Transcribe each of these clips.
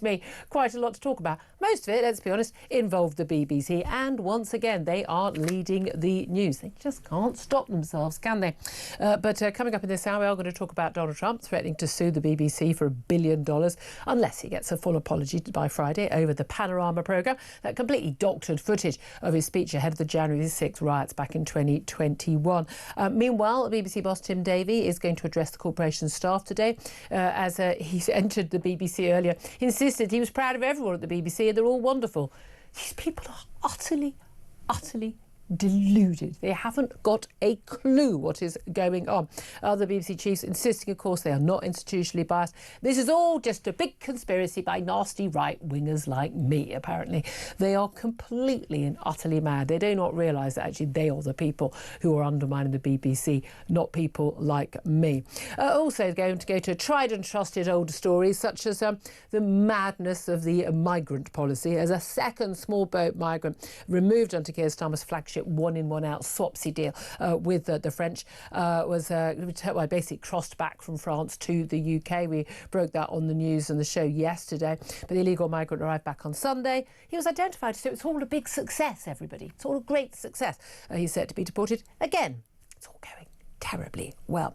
Me quite a lot to talk about. Most of it, let's be honest, involved the BBC, and once again they are leading the news. They just can't stop themselves, can they? But coming up in this hour, we are going to talk about Donald Trump threatening to sue the BBC for $1 billion unless he gets a full apology by Friday over the Panorama programme, that completely doctored footage of his speech ahead of the January 6th riots back in 2021. Meanwhile, BBC boss Tim Davie is going to address the corporation's staff today as he entered the BBC earlier. He insisted he was proud of everyone at the BBC and they're all wonderful. These people are utterly deluded. They haven't got a clue what is going on. Other BBC chiefs insisting, of course, they are not institutionally biased. This is all just a big conspiracy by nasty right-wingers like me, apparently. They are completely and utterly mad. They do not realise that actually they are the people who are undermining the BBC, not people like me. Also going to go to tried and trusted old stories such as the madness of the migrant policy as a second small boat migrant removed onto Keir Starmer's flagship one-in, one-out swapsy deal with the French was basically crossed back from France to the UK. We broke that on the news and the show yesterday. But the illegal migrant arrived back on Sunday. He was identified, so it's all a big success, everybody. It's all a great success. He's set to be deported again. It's all going terribly well.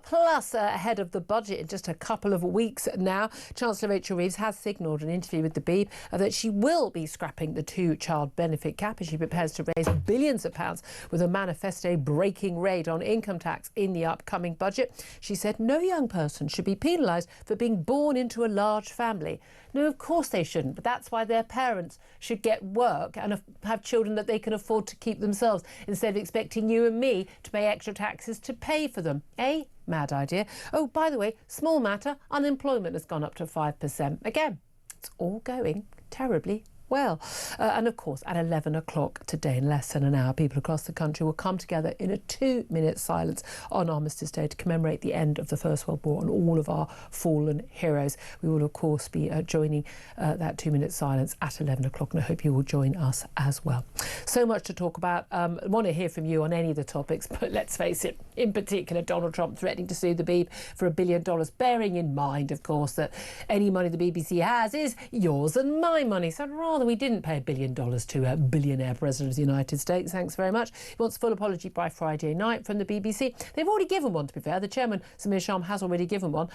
Plus, ahead of the budget in just a couple of weeks now, Chancellor Rachel Reeves has signalled in an interview with the Beeb that she will be scrapping the two-child benefit cap as she prepares to raise billions of pounds with a manifesto-breaking raid on income tax in the upcoming budget. She said no young person should be penalised for being born into a large family. No, of course they shouldn't, but that's why their parents should get work and have children that they can afford to keep themselves instead of expecting you and me to pay extra taxes to pay for them. Eh? Mad idea. Oh, by the way, small matter, unemployment has gone up to 5%. Again, it's all going terribly well. And of course, at 11 o'clock today, in less than an hour, people across the country will come together in a 2-minute silence on Armistice Day to commemorate the end of the First World War and all of our fallen heroes. We will, of course, be joining that 2-minute silence at 11 o'clock, and I hope you will join us as well. So much to talk about. I want to hear from you on any of the topics, but let's face it, in particular, Donald Trump threatening to sue the Beeb for $1 billion, bearing in mind, of course, that any money the BBC has is yours and my money. So I'd rather we didn't pay $1 billion to a billionaire president of the United States. Thanks very much. He wants a full apology by Friday night from the BBC. They've already given one, to be fair. The chairman, Samir Sham, has already given one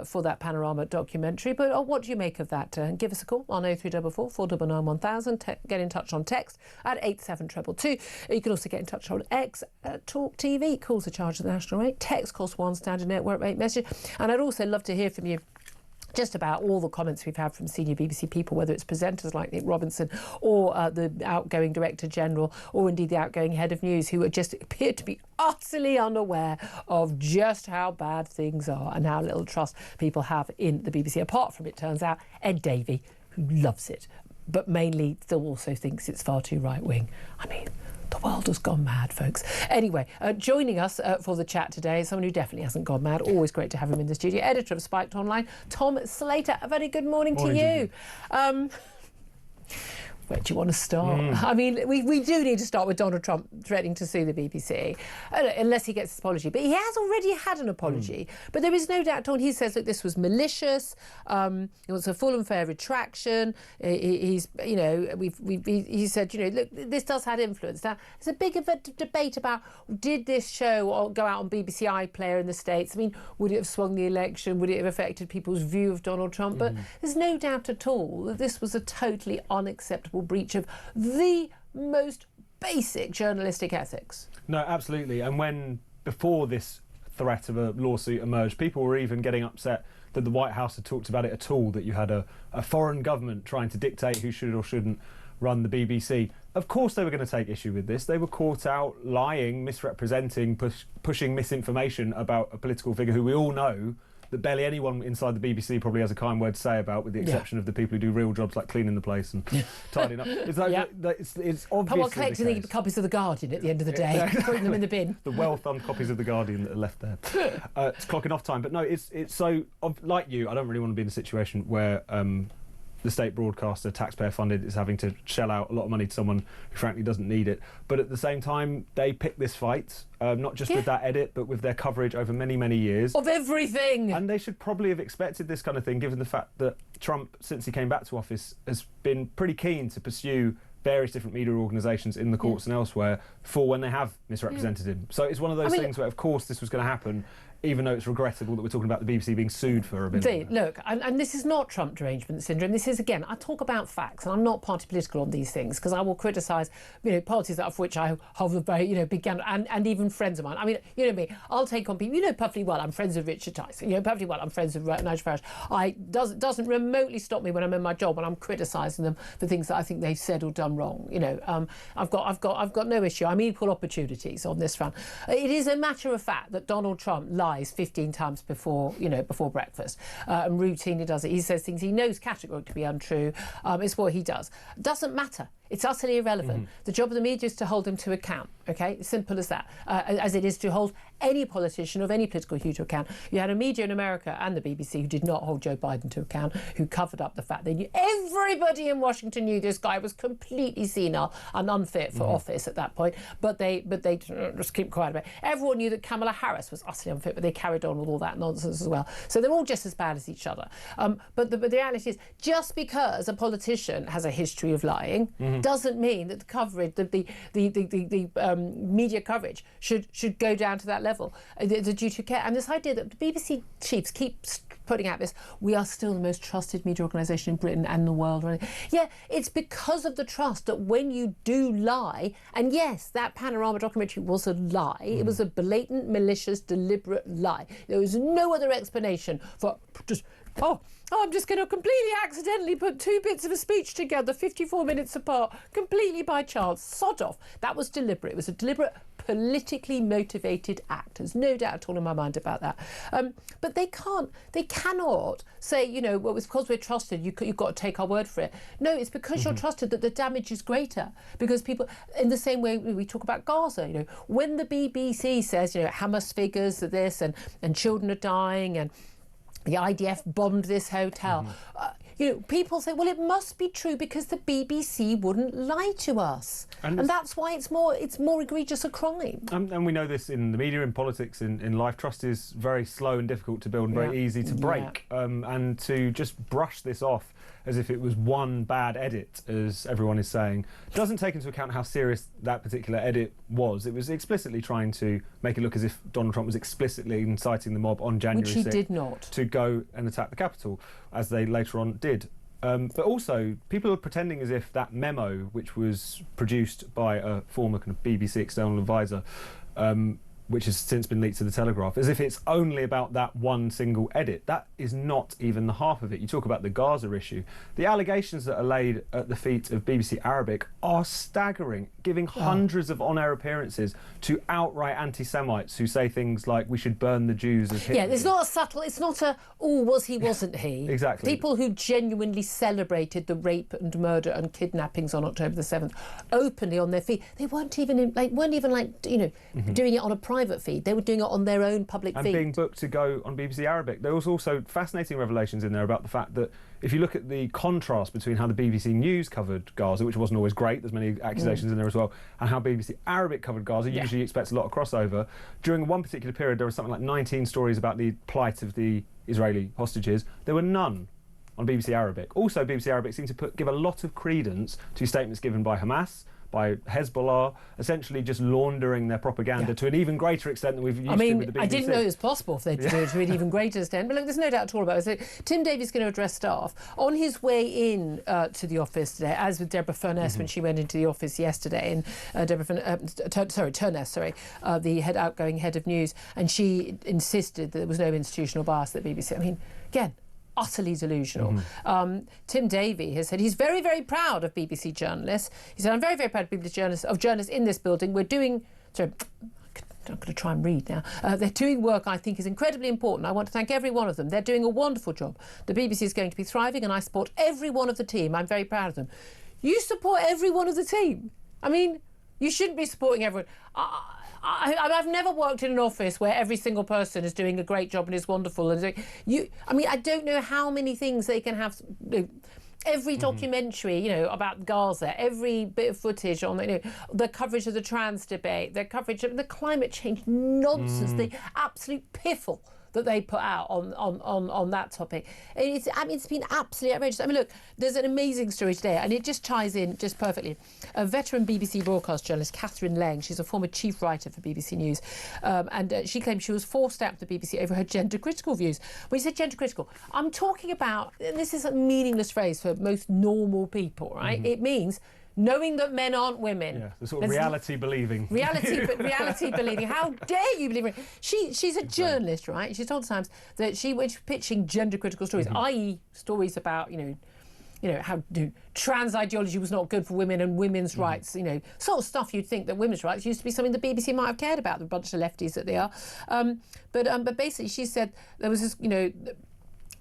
for that Panorama documentary. But what do you make of that? Give us a call on 0344 499 1000. Get in touch on text at 87222. You can also get in touch on X, Talk TV. Calls are charged at the national rate. Text costs £1 standard network rate message. And I'd also love to hear from you just about all the comments we've had from senior BBC people, whether it's presenters like Nick Robinson or the outgoing Director General or indeed the outgoing Head of News, who just appeared to be utterly unaware of just how bad things are and how little trust people have in the BBC. Apart from, it turns out, Ed Davie, who loves it, but mainly still also thinks it's far too right-wing. I mean, the world has gone mad, folks. Anyway, joining us for the chat today is someone who definitely hasn't gone mad. Always great to have him in the studio. Editor of Spiked Online, Tom Slater. A very good morning to you. Where do you want to start? I mean, we do need to start with Donald Trump threatening to sue the BBC, unless he gets his apology. But he has already had an apology. But there is no doubt, Tom, he says that this was malicious. It was a full and fair retraction. He's, you know, he said, you know, look, this does have influence. Now, there's a big of a debate about, did this show go out on BBC iPlayer in the States? I mean, would it have swung the election? Would it have affected people's view of Donald Trump? But there's no doubt at all that this was a totally unacceptable breach of the most basic journalistic ethics. No, absolutely. And when, before this threat of a lawsuit emerged, people were even getting upset that the White House had talked about it at all, that you had a foreign government trying to dictate who should or shouldn't run the BBC. Of course they were going to take issue with this. They were caught out lying, misrepresenting, pushing misinformation about a political figure who we all know that barely anyone inside the BBC probably has a kind word to say about, with the exception of the people who do real jobs like cleaning the place and tidying up. It's like it's obviously collecting the copies of The Guardian at the end of the day, putting them in the bin. The well-thumbed copies of The Guardian that are left there. It's clocking off time. But no, it's so, like you, I don't really want to be in a situation where the state broadcaster, taxpayer funded, is having to shell out a lot of money to someone who frankly doesn't need it. But at the same time, they picked this fight, not just with that edit, but with their coverage over many, many years. Of everything! And they should probably have expected this kind of thing, given the fact that Trump, since he came back to office, has been pretty keen to pursue various different media organisations in the courts and elsewhere for when they have misrepresented him. So it's one of those things where, of course, this was going to happen, even though it's regrettable that we're talking about the BBC being sued for a bit. Look, and this is not Trump derangement syndrome. This is, again, I talk about facts, and I'm not party political on these things, because I will criticise, parties of which I hold a very, big and even friends of mine. I mean, you know me, I'll take on people. You know perfectly well I'm friends with Richard Tyson. You know perfectly well I'm friends with Nigel Farage. Doesn't remotely stop me when I'm in my job when I'm criticising them for things that I think they've said or done wrong. I've got no issue. I'm equal opportunities on this front. It is a matter of fact that Donald Trump lies 15 times before breakfast, and routinely does it. He says things he knows categorically to be untrue. It's what he does. Doesn't matter. It's utterly irrelevant. The job of the media is to hold him to account, okay? Simple as that. As it is to hold any politician of any political hue to account. You had a media in America and the BBC who did not hold Joe Biden to account, who covered up the fact they knew. Everybody in Washington knew this guy was completely senile and unfit for office at that point, but they just keep quiet about it. Everyone knew that Kamala Harris was utterly unfit, but they carried on with all that nonsense as well. So they're all just as bad as each other. But the reality is, just because a politician has a history of lying doesn't mean that the coverage, the media coverage should go down to that level. The duty of care, and this idea that the BBC chiefs keep putting out this, we are still the most trusted media organisation in Britain and the world. Yeah, it's because of the trust that when you do lie, and yes, that Panorama documentary was a lie. It was a blatant, malicious, deliberate lie. There was no other explanation for just, I'm just going to completely accidentally put two bits of a speech together, 54 minutes apart, completely by chance. Sod off. That was deliberate. It was a deliberate, politically motivated act. There's no doubt at all in my mind about that. But they cannot say, well, it's because we're trusted, you've got to take our word for it. No, it's because you're trusted that the damage is greater. Because people, in the same way we talk about Gaza, when the BBC says, Hamas figures of this and children are dying and the IDF bombed this hotel. People say, well, it must be true because the BBC wouldn't lie to us. And that's why it's more egregious a crime. And we know this in the media, in politics, in life. Trust is very slow and difficult to build and very easy to break. And to just brush this off as if it was one bad edit, as everyone is saying, doesn't take into account how serious that particular edit was. It was explicitly trying to make it look as if Donald Trump was explicitly inciting the mob on January 6th. Which he did not. To go and attack the Capitol, as they later on did. But also, people are pretending as if that memo, which was produced by a former kind of BBC external advisor, which has since been leaked to the Telegraph, as if it's only about that one single edit. That is not even the half of it. You talk about the Gaza issue. The allegations that are laid at the feet of BBC Arabic are staggering, giving hundreds of on-air appearances to outright anti-Semites who say things like, we should burn the Jews as Hitler. Yeah, it's not a subtle, it's not a, was he, wasn't he? Exactly. People who genuinely celebrated the rape and murder and kidnappings on October the 7th openly on their feed. They weren't even doing it on a private feed. They were doing it on their own public feed. And being booked to go on BBC Arabic. There was also fascinating revelations in there about the fact that if you look at the contrast between how the BBC News covered Gaza, which wasn't always great, there's many accusations in there as well, and how BBC Arabic covered Gaza, usually expects a lot of crossover. During one particular period, there was something like 19 stories about the plight of the Israeli hostages. There were none on BBC Arabic. Also, BBC Arabic seemed to give a lot of credence to statements given by Hamas, by Hezbollah, essentially just laundering their propaganda to an even greater extent than we've used to with the BBC. I didn't know it was possible if they'd do it to an even greater extent. But look, there's no doubt at all about it. So Tim Davie's going to address staff. On his way in to the office today, as with Deborah Furness when she went into the office yesterday, and Turness, the outgoing head of news, and she insisted that there was no institutional bias at the BBC. I mean, again, utterly delusional. Tim Davie has said he's very, very proud of BBC journalists. He said, I'm very, very proud of BBC journalists in this building. We're doing... Sorry, I'm going to try and read now. They're doing work I think is incredibly important. I want to thank every one of them. They're doing a wonderful job. The BBC is going to be thriving and I support every one of the team. I'm very proud of them. You support every one of the team? I mean, you shouldn't be supporting everyone. I've never worked in an office where every single person is doing a great job and is wonderful. I don't know how many things they can have Every documentary, you know, about Gaza, every bit of footage on, you know, the coverage of the trans debate, the coverage of the climate change nonsense, the absolute piffle that they put out on that topic. It's been absolutely outrageous. I mean, look, there's an amazing story today, and it just ties in just perfectly. A veteran BBC broadcast journalist, Catherine Lang, she's a former chief writer for BBC News, and she claimed she was forced out of the BBC over her gender-critical views. When you say gender-critical, I'm talking about, and this is a meaningless phrase for most normal people, right? It means knowing that men aren't women. Yeah, the sort of reality believing. Reality believing. How dare you believe it? She's a journalist, right? She's told the Times that she was pitching gender critical stories, i.e. stories about, you know, how trans ideology was not good for women and women's rights, you know, sort of stuff you'd think that women's rights used to be something the BBC might have cared about, the bunch of lefties that they are. But basically she said there was this, you know,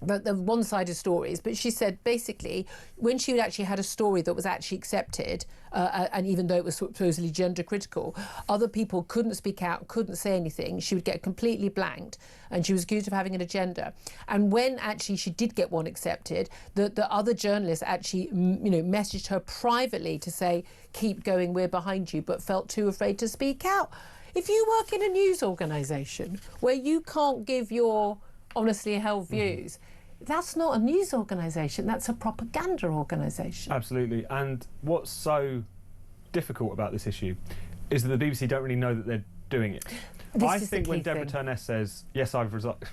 the one-sided stories, but she said basically when she actually had a story that was actually accepted, and even though it was supposedly gender critical, other people couldn't speak out, couldn't say anything. She would get completely blanked, and she was accused of having an agenda. And when actually she did get one accepted, the other journalists actually, you know, messaged her privately to say, keep going, we're behind you, but felt too afraid to speak out. If you work in a news organisation where you can't give your honestly held views, that's not a news organisation, that's a propaganda organisation. Absolutely. And what's so difficult about this issue is that the BBC don't really know that they're doing it. I think when Deborah Turness says, yes, I've resigned,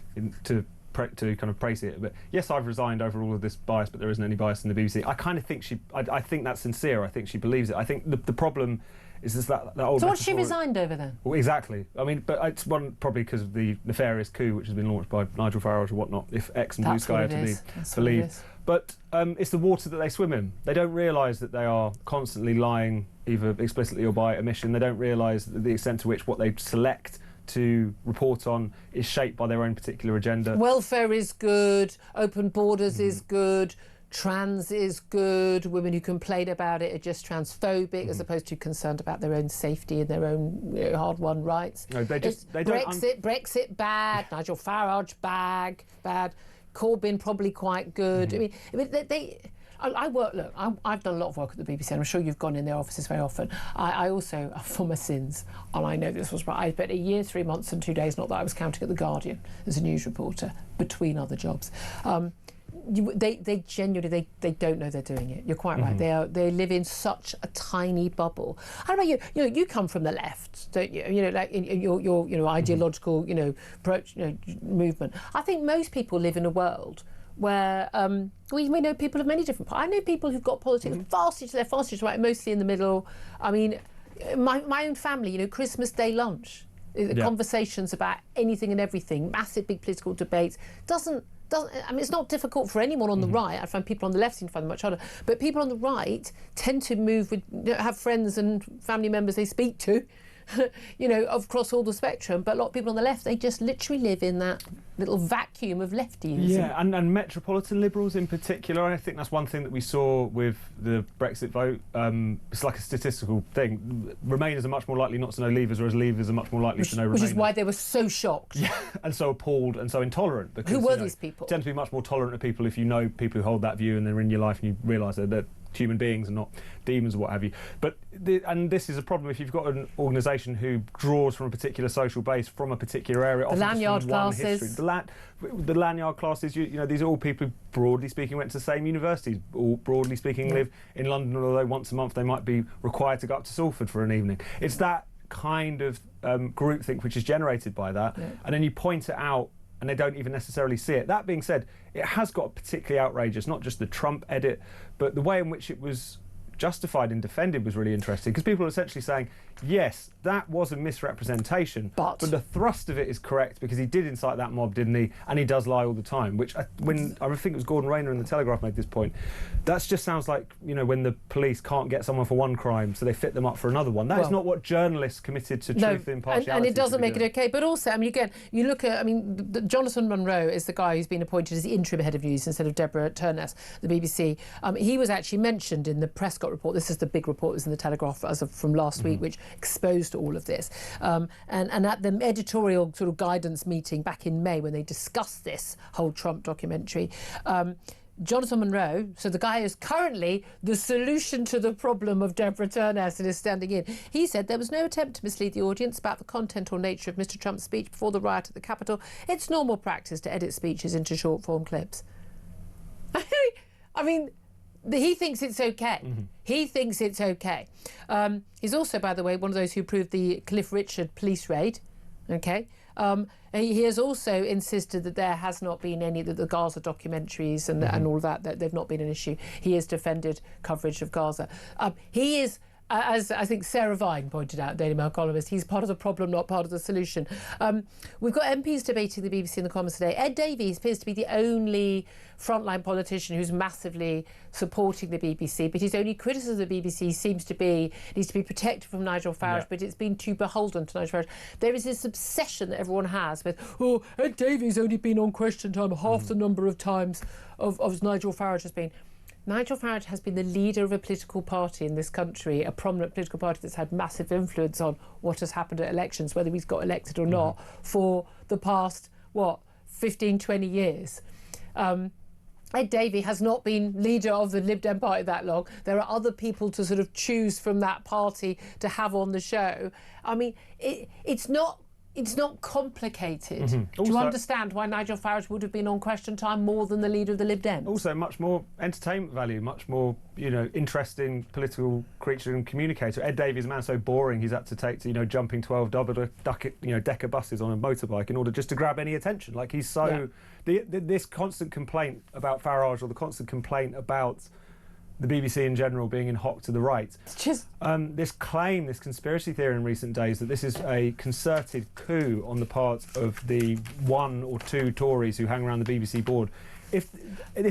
to kind of praise it, but yes, I've resigned over all of this bias, but there isn't any bias in the BBC, I kind of think I think that's sincere. I think she believes it. I think the problem is this that old. So what's she resigned over then? Well, exactly. I mean, but it's one probably because of the nefarious coup which has been launched by Nigel Farage or whatnot, if X and Blue Sky are to be believed. But it's the water that they swim in. They don't realise that they are constantly lying, either explicitly or by omission. They don't realise the extent to which what they select to report on is shaped by their own particular agenda. Welfare is good, open borders is good, trans is good, women who complain about it are just transphobic as opposed to concerned about their own safety and their own, you know, hard-won rights. No, they don't. Brexit bad, Nigel Farage bad, Corbyn probably quite good. I mean I've done a lot of work at the BBC, and I'm sure you've gone in their offices very often. I also, for my sins, and I know this was right, I spent a year, 3 months and 2 days, not that I was counting, at The Guardian as a news reporter, between other jobs. They genuinely, they don't know they're doing it. You're quite right. They live in such a tiny bubble. How about you? You know, you come from the left, don't you? You know, like in your you know, ideological, you know, approach, you know, movement. I think most people live in a world where we know people of many different parts. I know people who've got politics vastly to their vastly to right, mostly in the middle. I mean, my own family, you know, Christmas Day lunch, conversations about anything and everything, massive big political debates, I mean, it's not difficult for anyone on the right. I find people on the left seem to find it much harder. But people on the right tend to move with, you know, have friends and family members they speak to, you know, across all the spectrum. But a lot of people on the left, they just literally live in that little vacuum of leftyism. Yeah, and metropolitan liberals in particular. I think that's one thing that we saw with the Brexit vote. It's like a statistical thing. Remainers are much more likely not to know Leavers, whereas Leavers are much more likely to know Remainers. Which is why they were so shocked. Yeah, and so appalled and so intolerant. Because, who were these people? You tend to be much more tolerant of people if you know people who hold that view and they're in your life and you realise that they're human beings and not demons or what have you. But and this is a problem if you've got an organisation who draws from a particular social base, from a particular area. The lanyard classes. The lanyard classes, you know, these are all people who, broadly speaking, went to the same universities, all broadly speaking live in London, although once a month they might be required to go up to Salford for an evening. It's that kind of groupthink which is generated by that, and then you point it out and they don't even necessarily see it. That being said, it has got particularly outrageous, not just the Trump edit, but the way in which it was justified and defended was really interesting, because people are essentially saying, yes, that was a misrepresentation, but the thrust of it is correct because he did incite that mob, didn't he? And he does lie all the time, which I think it was Gordon Rayner in the Telegraph made this point. That just sounds like, you know, when the police can't get someone for one crime, so they fit them up for another one. That is not what journalists committed to truth and impartiality. And it doesn't make it okay. But also, I mean, again, you look at, I mean, Jonathan Munro is the guy who's been appointed as the interim head of news instead of Deborah Turness, the BBC. He was actually mentioned in the Prescott report. This is the big report that was in the Telegraph from last week, which exposed all of this. And at the editorial sort of guidance meeting back in May when they discussed this whole Trump documentary, Jonathan Monroe, so the guy who's currently the solution to the problem of Deborah Turness and is standing in, he said there was no attempt to mislead the audience about the content or nature of Mr Trump's speech before the riot at the Capitol. It's normal practice to edit speeches into short-form clips. I mean, he thinks it's okay. He thinks it's okay. He's also, by the way, one of those who approved the Cliff Richard police raid. Okay. He has also insisted that there has not been any of the Gaza documentaries and all of that they've not been an issue. He has defended coverage of Gaza. He is, as I think Sarah Vine pointed out, Daily Mail columnist, he's part of the problem, not part of the solution. We've got MPs debating the BBC in the Commons today. Ed Davie appears to be the only frontline politician who's massively supporting the BBC, but his only criticism of the BBC seems to be needs to be protected from Nigel Farage, but it's been too beholden to Nigel Farage. There is this obsession that everyone has with, oh, Ed Davie's only been on Question Time half the number of times of Nigel Farage has been. Nigel Farage has been the leader of a political party in this country, a prominent political party that's had massive influence on what has happened at elections, whether he's got elected or not, for the past, 15, 20 years. Ed Davie has not been leader of the Lib Dem party that long. There are other people to sort of choose from that party to have on the show. I mean, it's not complicated to understand why Nigel Farage would have been on Question Time more than the leader of the Lib Dems. Also, much more entertainment value, much more, interesting political creature and communicator. Ed Davie is a man so boring he's had to take to, jumping 12 decker buses on a motorbike in order just to grab any attention. Like he's so... This constant complaint about Farage or the constant complaint about the BBC in general being in hock to the right. It's just... this claim, this conspiracy theory in recent days that this is a concerted coup on the part of the one or two Tories who hang around the BBC board. If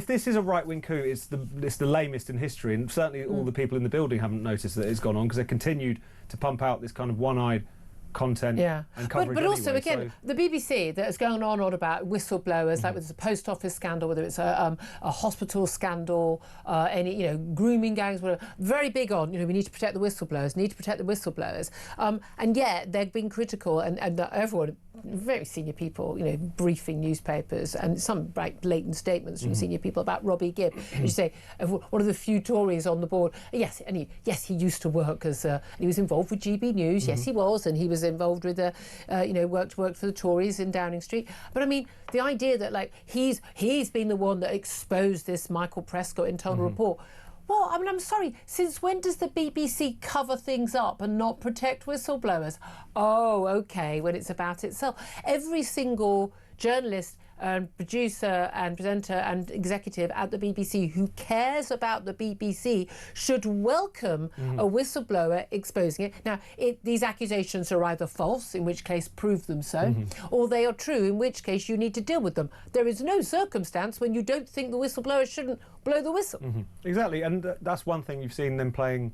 this is a right-wing coup, it's the lamest in history, and certainly all the people in the building haven't noticed that it's gone on because they continued to pump out this kind of one-eyed content and coverage. But also, anyway, again, the BBC that is going on about whistleblowers, like whether it's a post office scandal, whether it's a hospital scandal, any grooming gangs, whatever, very big on we need to protect the whistleblowers, and yet they've been critical and everyone, very senior people, briefing newspapers and some blatant statements from senior people about Robbie Gibb. You say one of the few Tories on the board. Yes, he used to work as he was involved with GB News. Yes, he was, and he was involved with worked for the Tories in Downing Street. But I mean, the idea that he's been the one that exposed this Michael Prescott internal report. Well, I mean, I'm sorry, since when does the BBC cover things up and not protect whistleblowers? Oh, OK, when it's about itself. Every single journalist and producer and presenter and executive at the BBC who cares about the BBC should welcome a whistleblower exposing it. Now, these accusations are either false, in which case prove them so, or they are true, in which case you need to deal with them. There is no circumstance when you don't think the whistleblower shouldn't blow the whistle. Exactly, and that's one thing you've seen them playing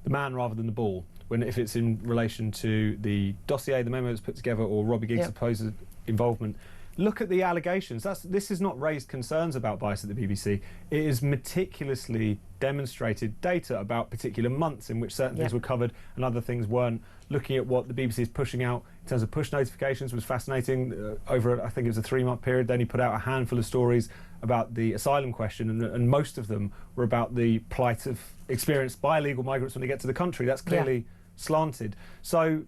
the man rather than the ball, if it's in relation to the dossier, the memo that's put together, or Robbie Gigg's supposed involvement. Look at the allegations. This is not raised concerns about bias at the BBC. It is meticulously demonstrated data about particular months in which certain things were covered and other things weren't. Looking at what the BBC is pushing out in terms of push notifications was fascinating. Over, I think it was a 3-month period, then he put out a handful of stories about the asylum question, and most of them were about the plight experienced by illegal migrants when they get to the country. That's clearly slanted. So,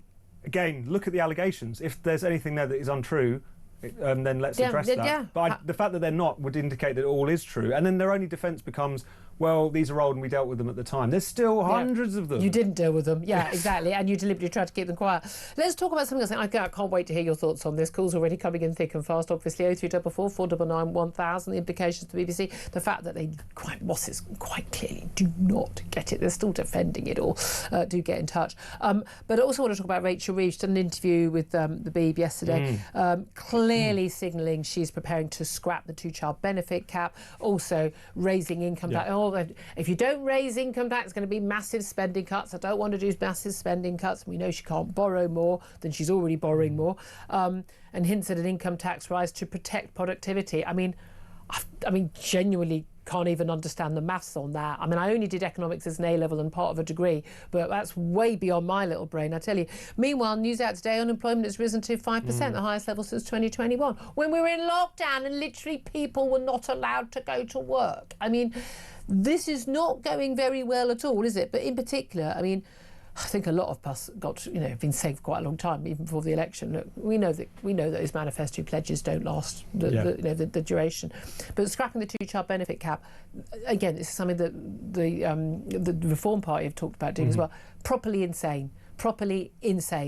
again, look at the allegations. If there's anything there that is untrue, then let's address that. But the fact that they're not would indicate that all is true. And then their only defence becomes, well, these are old and we dealt with them at the time. There's still hundreds of them. You didn't deal with them. Yeah, exactly. And you deliberately tried to keep them quiet. Let's talk about something else. I can't wait to hear your thoughts on this. Calls already coming in thick and fast, obviously. 0344 499 1000. The implications to the BBC. The fact that bosses quite clearly do not get it. They're still defending it all. Do get in touch. But I also want to talk about Rachel Reeves. She did an interview with the Beeb yesterday, clearly signalling she's preparing to scrap the 2-child benefit cap, also raising income tax. If you don't raise income tax, it's going to be massive spending cuts. I don't want to do massive spending cuts. We know she can't borrow more than she's already borrowing more. And hints at an income tax rise to protect productivity. I mean, genuinely can't even understand the maths on that. I mean, I only did economics as an A-level and part of a degree, but that's way beyond my little brain, I tell you. Meanwhile, news out today, unemployment has risen to 5%, the highest level since 2021, when we were in lockdown and literally people were not allowed to go to work. I mean, this is not going very well at all, is it? But in particular, I mean, I think a lot of us been saying for quite a long time, even before the election. Look, we know that those manifesto pledges don't last the duration. But scrapping the two-child benefit cap, again, this is something that the Reform Party have talked about doing as well. Properly insane.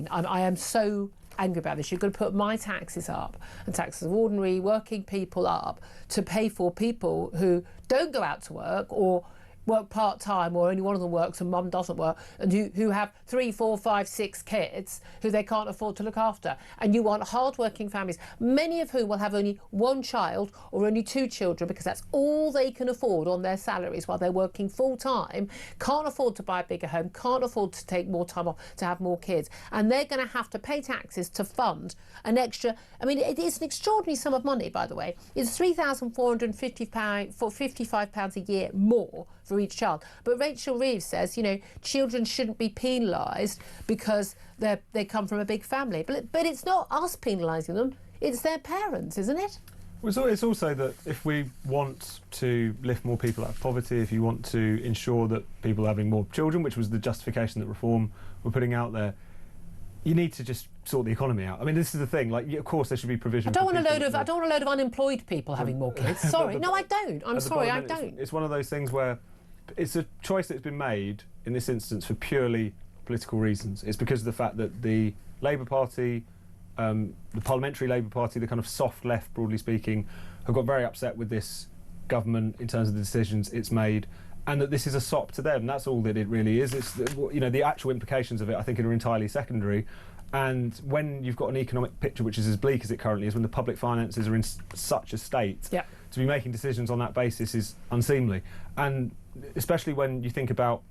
I am so angry about this. You're going to put my taxes up and taxes of ordinary working people up to pay for people who don't go out to work or work part-time, or only one of them works and mum doesn't work, and who have 3, 4, 5, 6 kids who they can't afford to look after. And you want hard-working families, many of whom will have only one child or only 2 children because that's all they can afford on their salaries while they're working full-time, can't afford to buy a bigger home, can't afford to take more time off to have more kids. And they're going to have to pay taxes to fund an extra, I mean, it is an extraordinary sum of money, by the way. It's £3,455 a year more for each child. But Rachel Reeves says, children shouldn't be penalised because they come from a big family. But it's not us penalising them, it's their parents, isn't it? Well, it's also that if we want to lift more people out of poverty, if you want to ensure that people are having more children, which was the justification that Reform were putting out there, you need to just sort the economy out. I mean, this is the thing. Like, of course, there should be provision. I don't want a load of unemployed people having more kids. Sorry, no, I don't. I'm sorry, I don't. It's one of those things where it's a choice that's been made in this instance for purely political reasons. It's because of the fact that the Labour Party, the parliamentary Labour Party, the kind of soft left, broadly speaking, have got very upset with this government in terms of the decisions it's made, and that this is a sop to them. That's all that it really is. It's the actual implications of it, I think, are entirely secondary. And when you've got an economic picture which is as bleak as it currently is, when the public finances are in such a state, to be making decisions on that basis is unseemly. And especially when you think about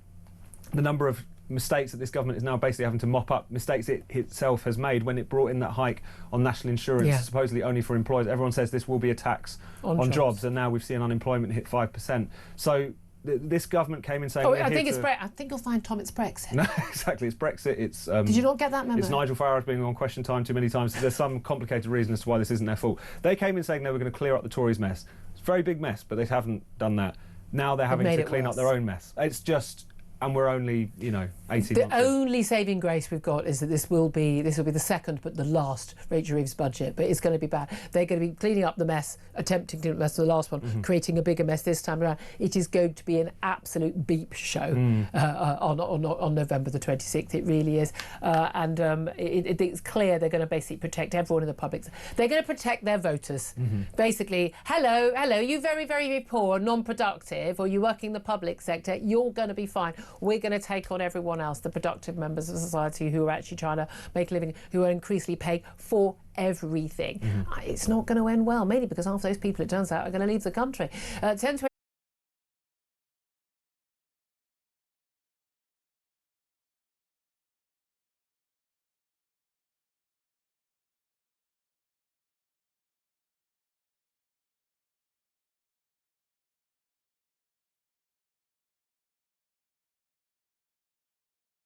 the number of mistakes that this government is now basically having to mop up, mistakes it itself has made when it brought in that hike on national insurance, supposedly only for employers. Everyone says this will be a tax on jobs, and now we've seen unemployment hit 5%. So this government came in saying... I think you'll find, Tom, it's Brexit. No, exactly, it's Brexit. It's did you not get that memo? It's Nigel Farage being on Question Time too many times. There's some complicated reason as to why this isn't their fault. They came in saying they were going to clear up the Tories' mess. It's a very big mess, but they haven't done that. Now they're having to clean up their own mess. It's just... And we're only, 18 months. The only saving grace we've got is that this will be the second but the last Rachel Reeves budget, but it's going to be bad. They're going to be cleaning up the mess, attempting to mess the last one, creating a bigger mess this time around. It is going to be an absolute beep show on November the 26th. It really is. It's clear they're going to basically protect everyone in the public. They're going to protect their voters. Basically, hello, you very, very poor, non-productive, or you working in the public sector, you're going to be fine. We're going to take on everyone else, the productive members of society who are actually trying to make a living, who are increasingly paying for everything. It's not going to end well, mainly because half those people, it turns out, are going to leave the country. 10:20.